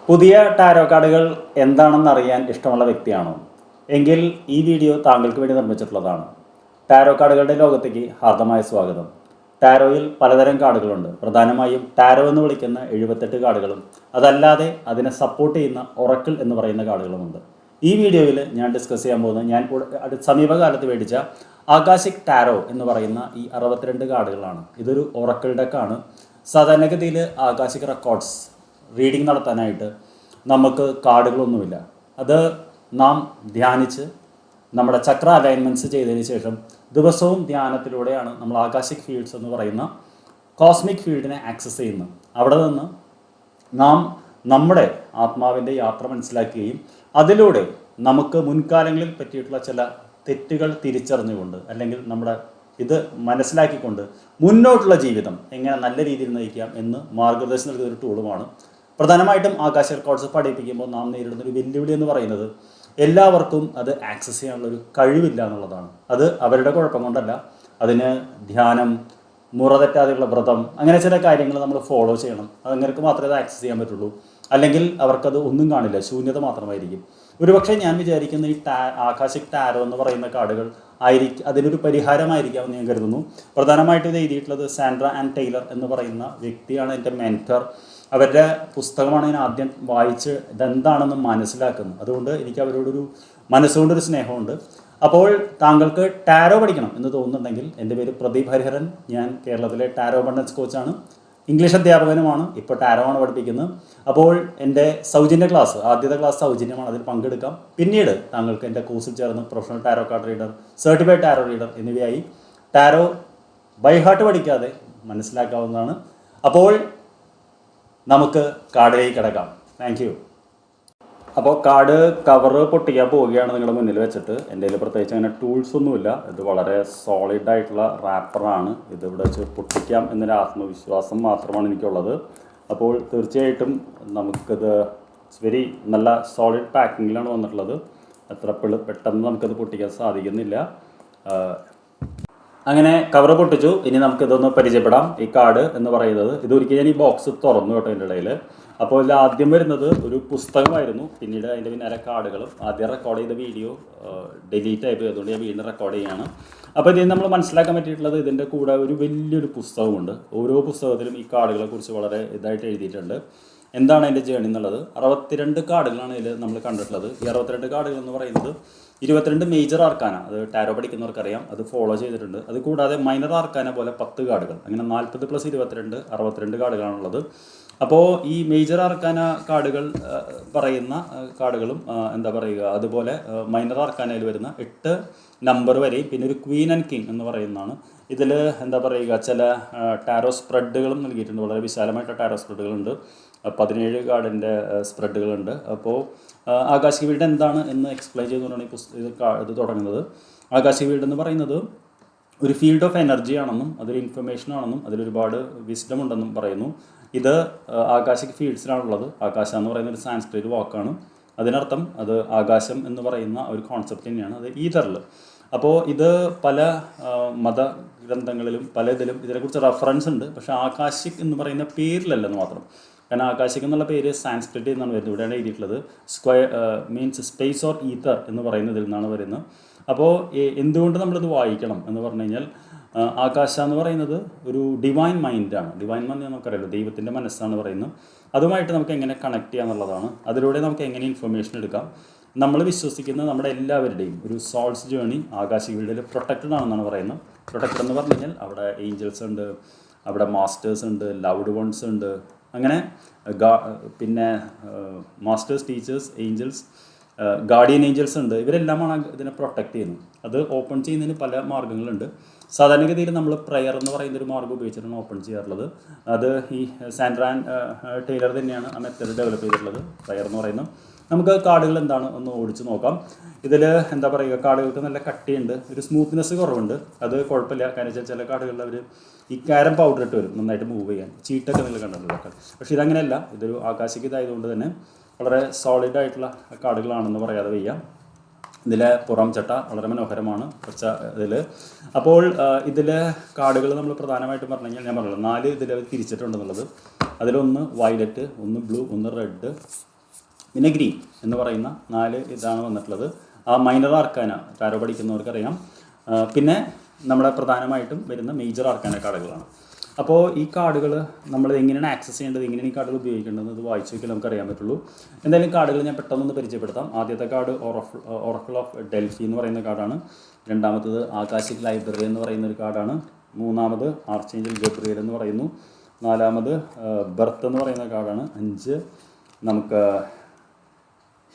പുതിയ ടാരോ കാർഡുകൾ എന്താണെന്ന് അറിയാൻ ഇഷ്ടമുള്ള വ്യക്തിയാണോ? എങ്കിൽ ഈ വീഡിയോ താങ്കൾക്ക് വേണ്ടി നിർമ്മിച്ചിട്ടുള്ളതാണ്. ടാരോ കാർഡുകളുടെ ലോകത്തേക്ക് ഹാർദമായ സ്വാഗതം. ടാരോയിൽ പലതരം കാർഡുകളുണ്ട്. പ്രധാനമായും ടാരോ എന്ന് വിളിക്കുന്ന 78 കാർഡുകളും അതല്ലാതെ അതിനെ സപ്പോർട്ട് ചെയ്യുന്ന ഒറക്കിൾ എന്ന് പറയുന്ന കാർഡുകളുമുണ്ട്. ഈ വീഡിയോയിൽ ഞാൻ ഡിസ്കസ് ചെയ്യാൻ പോകുന്നത് ഞാൻ സമീപകാലത്ത് മേടിച്ച ആകാശിക് ടാരോ എന്ന് പറയുന്ന ഈ 62 കാർഡുകളാണ്. ഇതൊരു ഒറക്കിൾ ഡെക്കാണ്. സാധാരണഗതിയിൽ ആകാശിക് റെക്കോർഡ്സ് റീഡിംഗ് നടത്താനായിട്ട് നമുക്ക് കാർഡുകളൊന്നുമില്ല. അത് നാം ധ്യാനിച്ച് നമ്മുടെ ചക്ര അലൈൻമെൻറ്റ്സ് ചെയ്തതിന് ശേഷം ദിവസവും ധ്യാനത്തിലൂടെയാണ് നമ്മൾ ആകാശിക് ഫീൽഡ്സ് എന്ന് പറയുന്ന കോസ്മിക് ഫീൽഡിനെ ആക്സസ് ചെയ്യുന്നത്. അവിടെ നിന്ന് നാം നമ്മുടെ ആത്മാവിൻ്റെ യാത്ര മനസ്സിലാക്കുകയും അതിലൂടെ നമുക്ക് മുൻകാലങ്ങളിൽ പറ്റിയിട്ടുള്ള ചില തെറ്റുകൾ തിരിച്ചറിഞ്ഞുകൊണ്ട് അല്ലെങ്കിൽ നമ്മുടെ ഇത് മനസ്സിലാക്കിക്കൊണ്ട് മുന്നോട്ടുള്ള ജീവിതം എങ്ങനെ നല്ല രീതിയിൽ നയിക്കാം എന്ന് മാർഗനിർദ്ദേശം നൽകുന്ന ഒരു ടൂളുമാണ്. പ്രധാനമായിട്ടും ആകാശ റെക്കോർഡ്സ് പഠിപ്പിക്കുമ്പോൾ നാം നേരിടുന്നൊരു വെല്ലുവിളി എന്ന് പറയുന്നത് എല്ലാവർക്കും അത് ആക്സസ് ചെയ്യാനുള്ളൊരു കഴിവില്ല എന്നുള്ളതാണ്. അത് അവരുടെ കുഴപ്പം കൊണ്ടല്ല. അതിന് ധ്യാനം, മുറ തെറ്റാതെയുള്ള വ്രതം, അങ്ങനെ ചില കാര്യങ്ങൾ നമ്മൾ ഫോളോ ചെയ്യണം. അതങ്ങൾക്ക് മാത്രമേ അത് ആക്സസ് ചെയ്യാൻ പറ്റുള്ളൂ. അല്ലെങ്കിൽ അവർക്കത് ഒന്നും കാണില്ല, ശൂന്യത മാത്രമായിരിക്കും. ഒരുപക്ഷെ ഞാൻ വിചാരിക്കുന്ന ഈ ആകാശിക് ടാരോ എന്ന് പറയുന്ന കാർഡുകൾ അതിനൊരു പരിഹാരമായിരിക്കാമെന്ന് ഞാൻ കരുതുന്നു. പ്രധാനമായിട്ടും ഇത് എഴുതിയിട്ടുള്ളത് സാൻഡ്ര ആൻഡ് ടൈലർ എന്ന് പറയുന്ന വ്യക്തിയാണ് എൻ്റെ മെൻറ്റർ. അവരുടെ പുസ്തകമാണ് ഞാൻ ആദ്യം വായിച്ച് ഇതെന്താണെന്ന് മനസ്സിലാക്കുന്നത്. അതുകൊണ്ട് എനിക്ക് അവരോടൊരു മനസ്സുകൊണ്ടൊരു സ്നേഹമുണ്ട്. അപ്പോൾ താങ്കൾക്ക് ടാരോ പഠിക്കണം എന്ന് തോന്നുന്നുണ്ടെങ്കിൽ, എൻ്റെ പേര് പ്രദീപ് ഹരിഹരൻ. ഞാൻ കേരളത്തിലെ ടാരോ അബണ്ടൻസ് കോച്ചാണ്, ഇംഗ്ലീഷ് അധ്യാപകനുമാണ്. ഇപ്പോൾ ടാരോ ആണ് പഠിപ്പിക്കുന്നത്. അപ്പോൾ എൻ്റെ സൗജന്യ ക്ലാസ്, ആദ്യത്തെ ക്ലാസ് സൗജന്യമാണ്, അതിൽ പങ്കെടുക്കാം. പിന്നീട് താങ്കൾക്ക് എൻ്റെ കോഴ്സിൽ ചേർന്ന് professional tarot card reader, certified tarot reader എന്നിവയായി ടാരോ ബൈ ഹാർട്ട് പഠിക്കാതെ മനസ്സിലാക്കാവുന്നതാണ്. അപ്പോൾ നമുക്ക് കാർഡിലേക്ക് കിടക്കാം. Thank you. അപ്പോൾ കാർഡ് കവറ് പൊട്ടിക്കാൻ പോവുകയാണ് നിങ്ങളുടെ മുന്നിൽ വെച്ചിട്ട്. എൻ്റെ കയ്യിൽ പ്രത്യേകിച്ച് അങ്ങനെ ടൂൾസ് ഒന്നുമില്ല. ഇത് വളരെ സോളിഡ് ആയിട്ടുള്ള റാപ്പറാണ്. ഇത് ഇവിടെ വെച്ച് പൊട്ടിക്കാം എന്നൊരു ആത്മവിശ്വാസം മാത്രമാണ് എനിക്കുള്ളത്. അപ്പോൾ തീർച്ചയായിട്ടും നമുക്കിത് വെരി നല്ല സോളിഡ് പാക്കിങ്ങിലാണ് വന്നിട്ടുള്ളത്. അത്ര പെട്ടെന്ന് നമുക്കത് പൊട്ടിക്കാൻ സാധിക്കുന്നില്ല. അങ്ങനെ കവർ പൊട്ടിച്ചു. ഇനി നമുക്കിതൊന്ന് പരിചയപ്പെടാം. ഈ കാർഡ് എന്ന് പറയുന്നത്, ഇതൊരിക്കലും ഞാൻ ഈ ബോക്സ് തുറന്നു കേട്ടോ എൻ്റെ ഇടയിൽ. അപ്പോൾ ഇതിൽ ആദ്യം വരുന്നത് ഒരു പുസ്തകമായിരുന്നു. പിന്നീട് അതിൻ്റെ പിന്നാലെ കാർഡുകളും. ആദ്യം റെക്കോർഡ് ചെയ്ത വീഡിയോ ഡിലീറ്റ് ആയി പോയി, അതുകൊണ്ട് ഞാൻ വീണ്ടും റെക്കോർഡ് ചെയ്യുകയാണ്. അപ്പോൾ ഇതിൽ നമ്മൾ മനസ്സിലാക്കാൻ പറ്റിയിട്ടുള്ളത്, ഇതിൻ്റെ കൂടെ ഒരു വലിയൊരു പുസ്തകമുണ്ട്. ഓരോ പുസ്തകത്തിലും ഈ കാർഡുകളെ കുറിച്ച് വളരെ ഇതായിട്ട് എഴുതിയിട്ടുണ്ട്. എന്താണ് അതിൻ്റെ ജേണി എന്നുള്ളത്. 62 കാർഡുകളാണ് ഇതിൽ നമ്മൾ കണ്ടിട്ടുള്ളത്. ഈ 62 കാർഡുകൾ എന്ന് പറയുന്നത് 22 മേജർ ആർക്കാന, അത് ടാരോ പഠിക്കുന്നവർക്കറിയാം, അത് ഫോളോ ചെയ്തിട്ടുണ്ട്. അത് കൂടാതെ മൈനർ ആർക്കാന പോലെ 10 കാർഡുകൾ, അങ്ങനെ 40 + 22 62 കാർഡുകളാണുള്ളത്. അപ്പോൾ ഈ മേജർ ആർക്കാന കാർഡുകൾ പറയുന്ന കാർഡുകളും എന്താ പറയുക, അതുപോലെ മൈനർ ആർക്കാനയിൽ വരുന്ന 8 നമ്പർ വരെയും പിന്നെ ഒരു ക്വീൻ ആൻഡ് കിങ് എന്ന് പറയുന്നതാണ്. ഇതിൽ എന്താ പറയുക, ചില ടാരോ സ്പ്രെഡുകളും നൽകിയിട്ടുണ്ട്. വളരെ വിശാലമായിട്ട് ടാരോ സ്പ്രെഡുകളുണ്ട്. 17 കാർഡിൻ്റെ സ്പ്രെഡുകളുണ്ട്. അപ്പോൾ ആകാശിക് ഫീൽഡ് എന്താണ് എന്ന് എക്സ്പ്ലെയിൻ ചെയ്തുകൊണ്ടാണ് ഇത് തുടങ്ങുന്നത്. ആകാശിക് ഫീൽഡ് എന്ന് പറയുന്നത് ഒരു ഫീൽഡ് ഓഫ് എനർജി ആണെന്നും അതൊരു ഇൻഫർമേഷൻ ആണെന്നും അതിലൊരുപാട് വിസ്ഡം ഉണ്ടെന്നും പറയുന്നു. ഇത് ആകാശിക് ഫീൽഡ്സിലാണുള്ളത്. ആകാശ എന്ന് പറയുന്ന ഒരു സാൻസ്ക്രിറ്റ് വാക്കാണ്. അതിനർത്ഥം അത് ആകാശം എന്ന് പറയുന്ന ഒരു കോൺസെപ്റ്റ് തന്നെയാണ്. അത് ഈതറിൽ. അപ്പോൾ ഇത് പല മതഗ്രന്ഥങ്ങളിലും ഇതിലും ഇതിനെക്കുറിച്ച് റെഫറൻസ് ഉണ്ട്. പക്ഷേ ആകാശിക് എന്ന് പറയുന്ന പേരിലല്ലെന്ന് മാത്രം. കാരണം ആകാശിക് എന്നുള്ള പേര് സാൻസ്ക്രിറ്റ് എന്നാണ് വരുന്നത്. ഇവിടെയാണ് എഴുതിയിട്ടുള്ളത്. മീൻസ് സ്പേസ് ഓർ ഈതർ എന്ന് പറയുന്നതിൽ നിന്നാണ് വരുന്നത്. അപ്പോൾ എന്തുകൊണ്ട് നമ്മളിത് വായിക്കണം എന്ന് പറഞ്ഞു കഴിഞ്ഞാൽ, ആകാശ എന്ന് പറയുന്നത് ഒരു ഡിവൈൻ മൈൻഡാണ്. ഡിവൈൻ മൈൻഡ് നമുക്കറിയാലോ, ദൈവത്തിൻ്റെ മനസ്സാണ് പറയുന്നത്. അതുമായിട്ട് നമുക്ക് എങ്ങനെ കണക്ട് ചെയ്യുക എന്നുള്ളതാണ്. അതിലൂടെ നമുക്ക് എങ്ങനെ ഇൻഫർമേഷൻ എടുക്കാം. നമ്മൾ വിശ്വസിക്കുന്ന നമ്മുടെ എല്ലാവരുടെയും ഒരു സോൾസ് ജേണി ആകാശിക് ഫീൽഡിൽ പ്രൊട്ടക്റ്റഡ് ആണെന്നാണ് പറയുന്നത്. പ്രൊട്ടക്റ്റഡ് എന്ന് പറഞ്ഞു കഴിഞ്ഞാൽ അവിടെ ഏഞ്ചൽസ് ഉണ്ട്, അവിടെ മാസ്റ്റേഴ്സ് ഉണ്ട്, ലവ്ഡ് വൺസ് ഉണ്ട്, അങ്ങനെ പിന്നെ masters, teachers, angels, guardian angels ഉണ്ട്. ഇവരെല്ലാമാണ് ഇതിനെ പ്രൊട്ടക്റ്റ് ചെയ്യുന്നത്. അത് ഓപ്പൺ ചെയ്യുന്നതിന് പല മാർഗ്ഗങ്ങളുണ്ട്. സാധാരണഗതിയിൽ നമ്മൾ പ്രയർ എന്ന് പറയുന്നൊരു മാർഗ്ഗം ഉപയോഗിച്ചിട്ടാണ് ഓപ്പൺ ചെയ്യാറുള്ളത്. അത് ഈ സാൻഡ്ര ആൻഡ് ടൈലർ തന്നെയാണ് ആ മെത്തേഡ് ഡെവലപ്പ് ചെയ്തിട്ടുള്ളത്, പ്രയർ എന്ന് പറയുന്നത്. നമുക്ക് കാർഡുകൾ എന്താണ് ഒന്ന് ഓടിച്ച് നോക്കാം. ഇതിൽ എന്താ പറയുക, കാർഡുകൾക്ക് നല്ല കട്ടിയുണ്ട്, ഒരു സ്മൂത്ത്നെസ് കുറവുണ്ട്. അത് കുഴപ്പമില്ല. കാരണം വെച്ചാൽ ചില കാർഡുകളിൽ അവർ ഈ കാരം പൗഡർ ഇട്ട് വരും നന്നായിട്ട് മൂവ് ചെയ്യാൻ. ചീട്ടൊക്കെ നിങ്ങൾ കണ്ടിട്ടുള്ളതൊക്കെ. പക്ഷേ ഇതങ്ങനെയല്ല. ഇതൊരു ആകാശിക് ഇതായതുകൊണ്ട് തന്നെ വളരെ സോളിഡായിട്ടുള്ള കാർഡുകളാണെന്ന് പറയാതെ വയ്യ. ഇതിലെ പുറം ചട്ട വളരെ മനോഹരമാണ്. കുറച്ച് ഇതിൽ. അപ്പോൾ ഇതിലെ കാർഡുകൾ നമ്മൾ പ്രധാനമായിട്ടും പറഞ്ഞു കഴിഞ്ഞാൽ, ഞാൻ പറഞ്ഞല്ലോ 4 ഇതിൽ തിരിച്ചിട്ടുണ്ടെന്നുള്ളത്. അതിലൊന്ന് വയലറ്റ്, ഒന്ന് ബ്ലൂ, ഒന്ന് റെഡ്, പിന്നെ ഗ്രീൻ എന്ന് പറയുന്ന 4 ഇതാണ് വന്നിട്ടുള്ളത്. ആ മൈനർ ആർക്കാന ടാരോ പഠിക്കുന്നവർക്കറിയാം. പിന്നെ നമ്മുടെ പ്രധാനമായിട്ടും വരുന്ന മേജർ ആർക്കാന കാർഡുകളാണ്. അപ്പോൾ ഈ കാർഡുകൾ നമ്മൾ എങ്ങനെയാണ് ആക്സസ് ചെയ്യേണ്ടത്, എങ്ങനെയാണ് ഈ കാർഡുകൾ ഉപയോഗിക്കേണ്ടത് ഇത് വായിച്ചു നോക്കിയാൽ നമുക്ക് അറിയാൻ പറ്റുള്ളൂ. എന്തായാലും കാർഡുകൾ ഞാൻ പെട്ടെന്നൊന്ന് പരിചയപ്പെടുത്താം. ആദ്യത്തെ കാർഡ് ഒറക്കിൾ ഓഫ് ഡെൽഫി എന്ന് പറയുന്ന കാർഡാണ്. രണ്ടാമത്തത് ആകാശിക് ലൈബ്രറി എന്ന് പറയുന്ന ഒരു കാർഡാണ്. മൂന്നാമത് ആർച്ചേഞ്ചൽ ഗബ്രിയേൽ എന്ന് പറയുന്നു. നാലാമത് ബർത്ത് എന്ന് പറയുന്ന കാർഡാണ്. 5 നമുക്ക്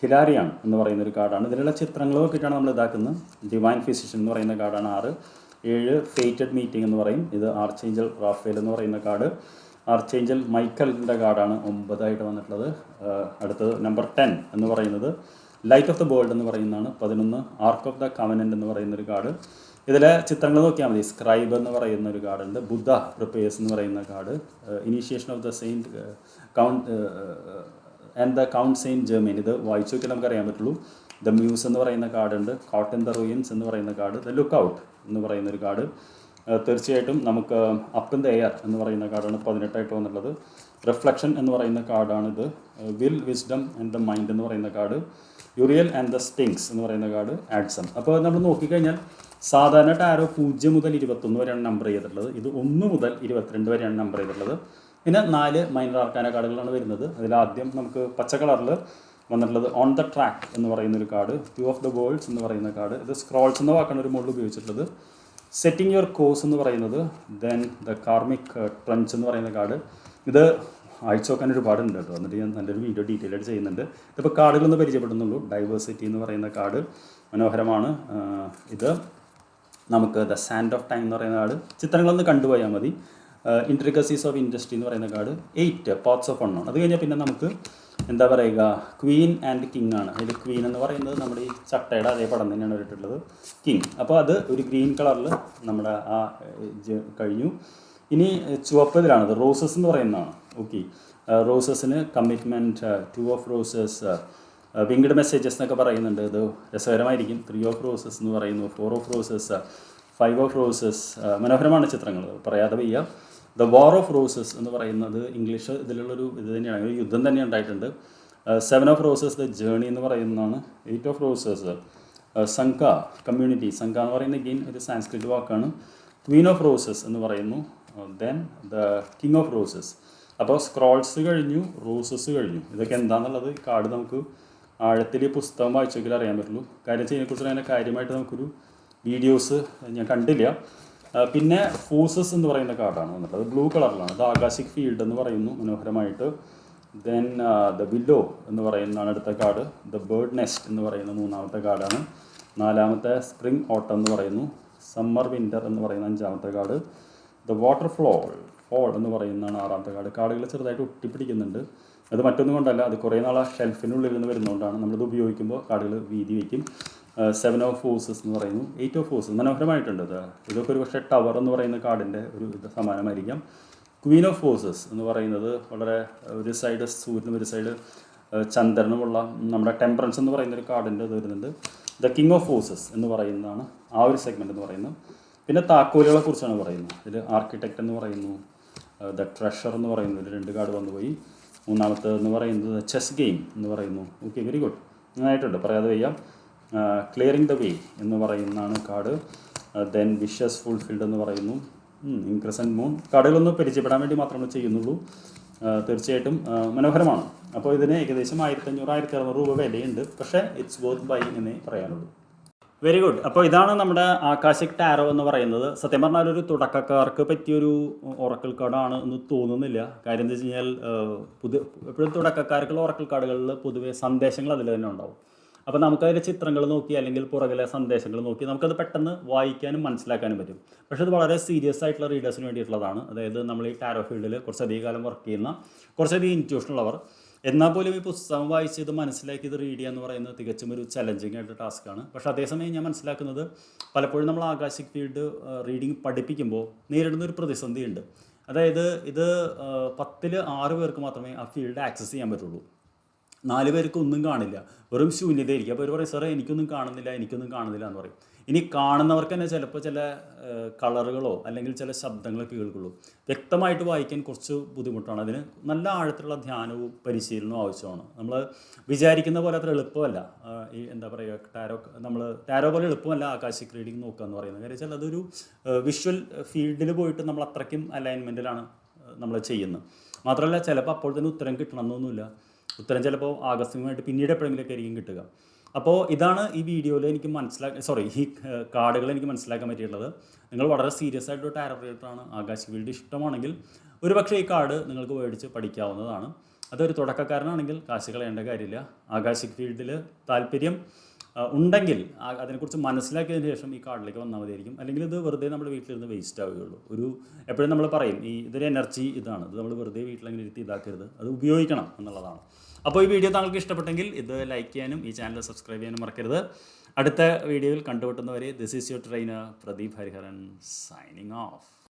ഹിലാരിയാണ് എന്ന് പറയുന്ന ഒരു കാർഡാണ്. ഇതിലുള്ള ചിത്രങ്ങൾ നോക്കിയിട്ടാണ് നമ്മൾ ഇതാക്കുന്നത്. ഡിവൈൻ ഫിസിഷ്യൻ എന്ന് പറയുന്ന കാർഡാണ് 6. 7 ഫേറ്റഡ് മീറ്റിംഗ് എന്ന് പറയും. ഇത് ആർച്ചേഞ്ചൽ റാഫേൽ എന്ന് പറയുന്ന കാർഡ്. ആർച്ചേഞ്ചൽ മൈക്കലിൻ്റെ കാർഡാണ് 9 വന്നിട്ടുള്ളത്. അടുത്തത് നമ്പർ 10 എന്ന് പറയുന്നത് ലൈറ്റ് ഓഫ് ദ വേൾഡ് എന്ന് പറയുന്നതാണ്. 11 ആർക്ക് ഓഫ് ദ കവനൻ്റ് എന്ന് പറയുന്നൊരു കാർഡ്. ഇതിലെ ചിത്രങ്ങൾ നോക്കിയാൽ മതി. സ്ക്രൈബ് എന്ന് പറയുന്ന ഒരു കാർഡുണ്ട്. ബുദ്ധ പ്രിപ്പയേഴ്സ് എന്ന് പറയുന്ന card. Initiation of the saint count and the count saint Germany. ഇത് വായിച്ചു നോക്കിയാൽ നമുക്ക് അറിയാൻ പറ്റുള്ളൂ. ദ മ്യൂസ് എന്ന് പറയുന്ന കാർഡുണ്ട്. കോട്ട് ഇൻ ദ റൂയിൻസ് എന്ന് പറയുന്ന കാർഡ്. ദ ലുക്ക് ഔട്ട് എന്ന് പറയുന്നൊരു കാർഡ്. തീർച്ചയായിട്ടും നമുക്ക് അപ്പ് ഇൻ ദ എയർ എന്ന് പറയുന്ന കാർഡാണ് 18 വന്നിട്ടുള്ളത്. റിഫ്ലക്ഷൻ എന്ന് പറയുന്ന കാർഡാണിത്. Will, wisdom and the mind എന്ന് പറയുന്ന card. Uriel and the stings എന്ന് പറയുന്ന കാർഡ്. ആഡ്സം. അപ്പോൾ നമ്മൾ നോക്കിക്കഴിഞ്ഞാൽ സാധാരണ ടാരോ 0 മുതൽ 21 വരെയാണ് നമ്പർ ചെയ്തിട്ടുള്ളത്. ഇത് 1 മുതൽ 22 വരെയാണ് നമ്പർ ചെയ്തിട്ടുള്ളത്. പിന്നെ 4 മൈനർ ആർക്കാന കാർഡുകളാണ് വരുന്നത്. അതിലാദ്യം നമുക്ക് പച്ച കളറിൽ വന്നിട്ടുള്ളത് ഓൺ ദ ട്രാക്ക് എന്ന് പറയുന്നൊരു കാർഡ്. 2 ഓഫ് ദ വേൾഡ്സ് എന്ന് പറയുന്ന കാർഡ്. ഇത് സ്ക്രോൾസ് എന്ന വാക്കാണ് ഒരു മുകളിൽ ഉപയോഗിച്ചിട്ടുള്ളത്. സെറ്റിംഗ് യുവർ കോഴ്സ് എന്ന് പറയുന്നത്. ദെൻ ദ കാർമിക് ട്രഞ്ച് എന്ന് പറയുന്ന കാർഡ്. ഇത് അയച്ചു നോക്കാൻ ഒരുപാടുണ്ട് കേട്ടോ. എന്നിട്ട് ഞാൻ നല്ലൊരു വീഡിയോ ഡീറ്റെയിൽ ആയിട്ട് ചെയ്യുന്നുണ്ട്. ഇതിപ്പോൾ കാർഡുകളൊന്ന് പരിചയപ്പെടുന്നുള്ളൂ. ഡൈവേഴ്സിറ്റി എന്ന് പറയുന്ന കാർഡ് മനോഹരമാണ്. ഇത് നമുക്ക് ദ സാൻഡ് ഓഫ് ടൈം എന്ന് പറയുന്ന കാർഡ്. ചിത്രങ്ങളൊന്ന് കണ്ടുപോയാൽ മതി. ഇൻട്രിക്കസീസ് ഓഫ് ഇൻഡസ്ട്രി എന്ന് പറയുന്ന കാർഡ്. 8 parts of വണ്ണാണ്. അത് കഴിഞ്ഞാൽ പിന്നെ നമുക്ക് എന്താ പറയുക, ക്വീൻ ആൻഡ് കിങ് ആണ്. അതിൽ ക്വീൻ എന്ന് പറയുന്നത് നമ്മുടെ ഈ ചട്ടയുടെ അതേ പടം തന്നെയാണ് ഇട്ടിട്ടുള്ളത്. കിങ് അപ്പോൾ അത് ഒരു ഗ്രീൻ കളറിൽ നമ്മുടെ ആ കഴിഞ്ഞു. ഇനി ചുവപ്പ് ഇതിലാണത്. റോസസ് എന്ന് പറയുന്നതാണ്. ഓക്കെ, റോസസിന് commitment, 2 of roses, winged messages എന്നൊക്കെ പറയുന്നുണ്ട്. ഇത് രസകരമായിരിക്കും. 3 ഓഫ് റോസസ് എന്ന് പറയുന്നു. 4 ഓഫ് റോസസ്, 5 ഓഫ് റോസസ്. മനോഹരമാണ് ചിത്രങ്ങൾ, പറയാതെ വയ്യ. ദ വാർ ഓഫ് റോസസ് എന്ന് പറയുന്നത് ഇംഗ്ലീഷ് ഇതിലുള്ളൊരു ഇത് തന്നെയാണ്, ഒരു യുദ്ധം തന്നെ ഉണ്ടായിട്ടുണ്ട്. 7 ഓഫ് റോസസ് ദ ജേണി എന്ന് പറയുന്നതാണ്. 8 ഓഫ് റോസസ് സംഘ, കമ്മ്യൂണിറ്റി. സംഘ എന്ന് പറയുന്ന ഗെയിൻ ഒരു സാൻസ്ക്രിറ്റ് വാക്കാണ്. ക്വീൻ ഓഫ് റോസസ് എന്ന് പറയുന്നു. Then the king of roses. അപ്പോൾ സ്ക്രോൾസ് കഴിഞ്ഞു, റോസസ് കഴിഞ്ഞു. ഇതൊക്കെ എന്താണെന്നുള്ളത് കാർഡ് നമുക്ക് ആഴത്തിൽ പുസ്തകം വായിച്ചെങ്കിൽ അറിയാൻ പറ്റുള്ളൂ. കാര്യം ഇതിനെക്കുറിച്ച് അങ്ങനെ കാര്യമായിട്ട് നമുക്കൊരു വീഡിയോസ് ഞാൻ കണ്ടില്ല. പിന്നെ ഫോഴ്സസ് എന്ന് പറയുന്ന കാർഡാണ് വന്നിട്ട്. അത് ബ്ലൂ കളറിലാണ്. അത് ആകാശിക് ഫീൽഡ് എന്ന് പറയുന്നു മനോഹരമായിട്ട്. ദെൻ ദ വില്ലോ എന്ന് പറയുന്നതാണ് അടുത്ത കാർഡ്. ദ ബേർഡ് നെസ്റ്റ് എന്ന് പറയുന്ന 3ാമത്തെ കാർഡാണ്. 4ാമത്തെ സ്പ്രിംഗ് ഓട്ടം എന്ന് പറയുന്നു. സമ്മർ വിൻ്റർ എന്ന് പറയുന്ന 5ാമത്തെ കാർഡ്. ദ വാട്ടർ ഫോൾ എന്ന് പറയുന്നതാണ് 6ാമത്തെ കാർഡ്. കാർഡുകൾ ചെറുതായിട്ട് ഒട്ടിപ്പിടിക്കുന്നുണ്ട്. അത് മറ്റൊന്നും കൊണ്ടല്ല, അത് കുറേ നാൾ ആ ഷെൽഫിനുള്ളിൽ നിന്ന് വരുന്നതുകൊണ്ടാണ്. നമ്മളിത് ഉപയോഗിക്കുമ്പോൾ കാർഡുകൾ വീതി വയ്ക്കും. 7 ഓഫ് ഫോഴ്സസ് എന്ന് പറയുന്നു. 8 ഓഫ് ഫോഴ്സസ് മനോഹരമായിട്ടുണ്ട്. ഇതൊക്കെ ഒരു പക്ഷേ ടവർ എന്ന് പറയുന്ന കാർഡിൻ്റെ ഒരു ഇത് സമാനമായിരിക്കാം. ക്വീൻ ഓഫ് ഫോഴ്സസ് എന്ന് പറയുന്നത് വളരെ ഒരു സൈഡ് സൂര്യനും ഒരു സൈഡ് ചന്ദ്രനുമുള്ള നമ്മുടെ ടെമ്പറൻസ് എന്ന് പറയുന്ന ഒരു കാർഡിൻ്റെ ഇത് വരുന്നുണ്ട്. ദ കിങ് ഓഫ് ഫോഴ്സസ് എന്ന് പറയുന്നതാണ് ആ ഒരു സെഗ്മെൻറ്റ് എന്ന് പറയുന്നത്. പിന്നെ താക്കോലുകളെ കുറിച്ചാണ് പറയുന്നത്. ഇതിൽ ആർക്കിടെക്റ്റ് എന്ന് പറയുന്നു. ദ ട്രഷർ എന്ന് പറയുന്നു. ഇതിൽ 2 കാർഡ് വന്നുപോയി. 3ാമത്തെ എന്ന് പറയുന്നത് ചെസ് ഗെയിം എന്ന് പറയുന്നു. ഓക്കെ, വെരി ഗുഡ്, നന്നായിട്ടുണ്ട്, പറയാതെ വയ്യ. ക്ലിയറിംഗ് ദ വേ എന്ന് പറയുന്നതാണ് കാർഡ്. ദെൻ വിഷസ് ഫുൾഫിൽഡ് എന്ന് പറയുന്നു. ഇൻക്രസൻറ്റ് മൂൺ. കാർഡുകളൊന്ന് പരിചയപ്പെടാൻ വേണ്ടി മാത്രമേ ചെയ്യുന്നുള്ളൂ. തീർച്ചയായിട്ടും മനോഹരമാണ്. അപ്പോൾ ഇതിന് ഏകദേശം 1500-1600 രൂപ വിലയുണ്ട്. പക്ഷേ ഇറ്റ്സ് വർത്ത് ബൈ എന്നേ പറയാനുള്ളൂ. Very good. അപ്പോൾ ഇതാണ് നമ്മുടെ ആകാശിക് ടാരോ എന്ന് പറയുന്നത്. സത്യം പറഞ്ഞാൽ ഒരു തുടക്കക്കാർക്ക് പറ്റിയൊരു ഒറക്കിൾ കാർഡാണ് എന്ന് തോന്നുന്നില്ല. കാര്യം എന്താ വെച്ച് കഴിഞ്ഞാൽ എപ്പോഴും തുടക്കക്കാർക്കുള്ള ഒറക്കിൾ കാർഡുകളിൽ പൊതുവെ സന്ദേശങ്ങൾ അതിൽ തന്നെ ഉണ്ടാവും. അപ്പോൾ നമുക്കതിൻ്റെ ചിത്രങ്ങൾ നോക്കി അല്ലെങ്കിൽ പുറകിലെ സന്ദേശങ്ങൾ നോക്കി നമുക്കത് പെട്ടെന്ന് വായിക്കാനും മനസ്സിലാക്കാനും പറ്റും. പക്ഷേ അത് വളരെ സീരിയസ് ആയിട്ടുള്ള റീഡേഴ്സിന് വേണ്ടിയിട്ടുള്ളതാണ്. അതായത് നമ്മൾ ഈ ടാരോ ഫീൽഡിൽ കുറച്ചധികം കാലം വർക്ക് ചെയ്യുന്ന കുറച്ചധികം ഇൻറ്റ്യൂഷൻ ഉള്ളവർ. എന്നാൽ പോലും ഈ പുസ്തകം വായിച്ച് ഇത് മനസ്സിലാക്കി ഇത് റീഡ് ചെയ്യുക എന്ന് പറയുന്നത് തികച്ചും ഒരു ചലഞ്ചിങ് ആയിട്ട് ടാസ്ക്കാണ്. പക്ഷേ അതേസമയം ഞാൻ മനസ്സിലാക്കുന്നത് പലപ്പോഴും നമ്മൾ ആകാശിക് ഫീൽഡ് റീഡിങ് പഠിപ്പിക്കുമ്പോൾ നേരിടുന്ന ഒരു പ്രതിസന്ധിയുണ്ട്. അതായത് ഇത് 10ൽ 6 പേർക്ക് മാത്രമേ ആ ഫീൽഡ് ആക്സസ് ചെയ്യാൻ പറ്റുള്ളൂ. 4 പേർക്ക് ഒന്നും കാണില്ല, വെറും ശൂന്യതയായിരിക്കും. അപ്പോൾ അവർ പറയും സാറേ എനിക്കൊന്നും കാണുന്നില്ല എന്ന് പറയും. ഇനി കാണുന്നവർക്ക് തന്നെ ചിലപ്പോൾ ചില കളറുകളോ അല്ലെങ്കിൽ ചില ശബ്ദങ്ങളൊക്കെ കേൾക്കുള്ളൂ. വ്യക്തമായിട്ട് വായിക്കാൻ കുറച്ച് ബുദ്ധിമുട്ടാണ്. അതിന് നല്ല ആഴത്തിലുള്ള ധ്യാനവും പരിശീലനവും ആവശ്യമാണ്. നമ്മൾ വിചാരിക്കുന്ന പോലെ അത്ര എളുപ്പമല്ല. ഈ എന്താ പറയുക, ടാരോ പോലെ എളുപ്പമല്ല ആകാശിക് റീഡിങ് നോക്കുക എന്ന് പറയുന്നത്. കാര്യം വെച്ചാൽ അതൊരു വിഷ്വൽ ഫീൽഡിൽ പോയിട്ട് നമ്മൾ അത്രയ്ക്കും അലൈൻമെൻറ്റിലാണ് നമ്മൾ ചെയ്യുന്നത്. മാത്രമല്ല ചിലപ്പോൾ അപ്പോൾ തന്നെ ഉത്തരം കിട്ടണമെന്നൊന്നുമില്ല. ഉത്തരം ചിലപ്പോൾ ആകസ്മികമായിട്ട് പിന്നീട് എപ്പോഴെങ്കിലുമൊക്കെ ആയിരിക്കും കിട്ടുക. അപ്പോൾ ഇതാണ് ഈ വീഡിയോയിൽ എനിക്ക് ഈ കാർഡുകൾ എനിക്ക് മനസ്സിലാക്കാൻ പറ്റിയിട്ടുള്ളത്. നിങ്ങൾ വളരെ സീരിയസ് ആയിട്ടൊരു ടാരോ റീഡറാണ്, ആകാശിക് ഫീൽഡ് ഇഷ്ടമാണെങ്കിൽ ഒരുപക്ഷെ ഈ കാർഡ് നിങ്ങൾക്ക് മേടിച്ച് പഠിക്കാവുന്നതാണ്. അതൊരു തുടക്കക്കാരനാണെങ്കിൽ കാശ് കളയേണ്ട കാര്യമില്ല. ആകാശിക് ഫീൽഡിൽ താല്പര്യം ഉണ്ടെങ്കിൽ അതിനെക്കുറിച്ച് മനസ്സിലാക്കിയതിന് ശേഷം ഈ കാർഡിലേക്ക് വന്നാൽ മതിയായിരിക്കും. അല്ലെങ്കിൽ ഇത് വെറുതെ നമ്മുടെ വീട്ടിലിരുന്ന് വേസ്റ്റ് ആവുകയുള്ളൂ. എപ്പോഴും നമ്മൾ പറയും ഇതൊരു എനർജി, ഇത് നമ്മൾ വെറുതെ വീട്ടിലങ്ങനെ ഇരുത്തി ഇതാക്കരുത്, അത് ഉപയോഗിക്കണം എന്നുള്ളതാണ്. അപ്പോൾ ഈ വീഡിയോ താങ്കൾക്ക് ഇഷ്ടപ്പെട്ടെങ്കിൽ ഇത് ലൈക്ക് ചെയ്യാനും ഈ ചാനൽ സബ്സ്ക്രൈബ് ചെയ്യാനും മറക്കരുത്. അടുത്ത വീഡിയോയിൽ കണ്ടുമുട്ടുന്നവരെ this is your trainer Pradeep Hariharan signing of.